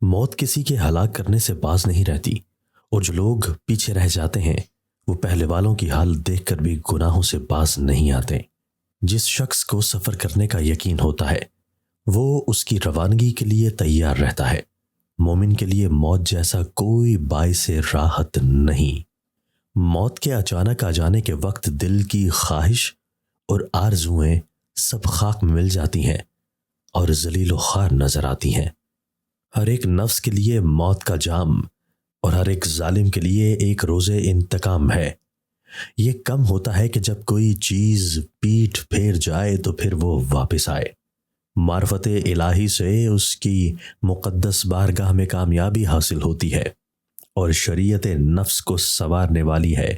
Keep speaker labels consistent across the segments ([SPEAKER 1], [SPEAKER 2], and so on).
[SPEAKER 1] موت کسی کے ہلاک کرنے سے باز نہیں رہتی، اور جو لوگ پیچھے رہ جاتے ہیں وہ پہلے والوں کی حالت دیکھ کر بھی گناہوں سے باز نہیں آتے۔ جس شخص کو سفر کرنے کا یقین ہوتا ہے وہ اس کی روانگی کے لیے تیار رہتا ہے۔ مومن کے لیے موت جیسا کوئی باعث راحت نہیں۔ موت کے اچانک آ جانے کے وقت دل کی خواہش اور آرزوئیں سب خاک میں مل جاتی ہیں اور ذلیل و خوار نظر آتی ہیں۔ ہر ایک نفس کے لیے موت کا جام اور ہر ایک ظالم کے لیے ایک روز انتقام ہے۔ یہ کم ہوتا ہے کہ جب کوئی چیز پیٹھ پھیر جائے تو پھر وہ واپس آئے۔ معرفت الہی سے اس کی مقدس بارگاہ میں کامیابی حاصل ہوتی ہے اور شریعت نفس کو سنوارنے والی ہے۔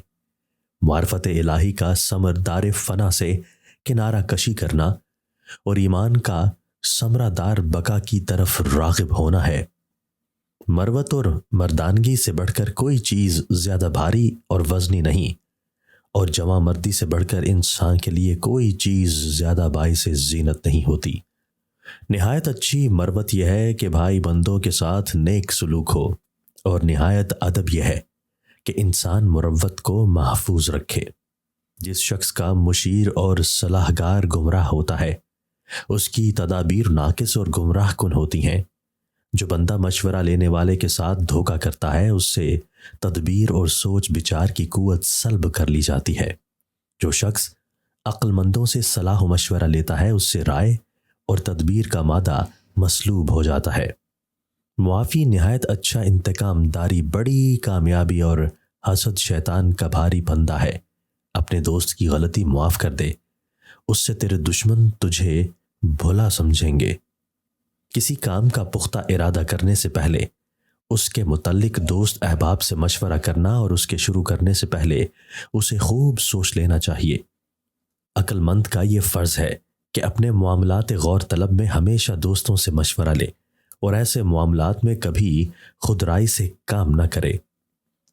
[SPEAKER 1] معرفت الہی کا ثمر دار فنا سے کنارہ کشی کرنا اور ایمان کا ثمرہ دار بقا کی طرف راغب ہونا ہے۔ مروت اور مردانگی سے بڑھ کر کوئی چیز زیادہ بھاری اور وزنی نہیں، اور جوان مردی سے بڑھ کر انسان کے لیے کوئی چیز زیادہ باعث زینت نہیں ہوتی۔ نہایت اچھی مروت یہ ہے کہ بھائی بندوں کے ساتھ نیک سلوک ہو، اور نہایت ادب یہ ہے کہ انسان مروت کو محفوظ رکھے۔ جس شخص کا مشیر اور صلاحگار گمراہ ہوتا ہے اس کی تدابیر ناقص اور گمراہ کن ہوتی ہیں۔ جو بندہ مشورہ لینے والے کے ساتھ دھوکہ کرتا ہے اس سے تدبیر اور سوچ بچار کی قوت سلب کر لی جاتی ہے۔ جو شخص عقل مندوں سے صلاح و مشورہ لیتا ہے اس سے رائے اور تدبیر کا مادہ مسلوب ہو جاتا ہے۔ معافی نہایت اچھا انتقام داری بڑی کامیابی اور حسد شیطان کا بھاری پھندا ہے۔ اپنے دوست کی غلطی معاف کر دے، اس سے تیرے دشمن تجھے بھلا سمجھیں گے۔ کسی کام کا پختہ ارادہ کرنے سے پہلے اس کے متعلق دوست احباب سے مشورہ کرنا اور اس کے شروع کرنے سے پہلے اسے خوب سوچ لینا چاہیے۔ عقل مند کا یہ فرض ہے کہ اپنے معاملات غور طلب میں ہمیشہ دوستوں سے مشورہ لے اور ایسے معاملات میں کبھی خود رائے سے کام نہ کرے۔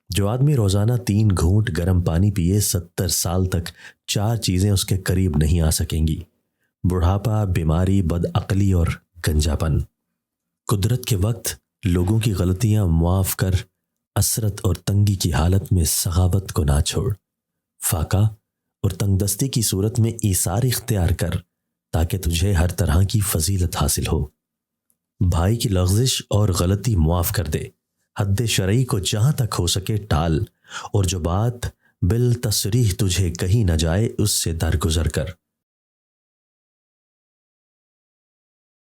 [SPEAKER 1] جو آدمی روزانہ 3 گھونٹ گرم پانی پیے 70 سال تک 4 چیزیں اس کے قریب نہیں آ سکیں گی: بڑھاپا، بیماری، بدعقلی اور گنجا پن۔ قدرت کے وقت لوگوں کی غلطیاں معاف کر، اسرت اور تنگی کی حالت میں سخاوت کو نہ چھوڑ۔ فاقہ اور تنگ دستی کی صورت میں ایثار اختیار کر تاکہ تجھے ہر طرح کی فضیلت حاصل ہو۔ بھائی کی لغزش اور غلطی معاف کر دے، حد شرعی کو جہاں تک ہو سکے ٹال، اور جو بات بالتصریح تجھے کہی نہ جائے اس سے درگزر کر۔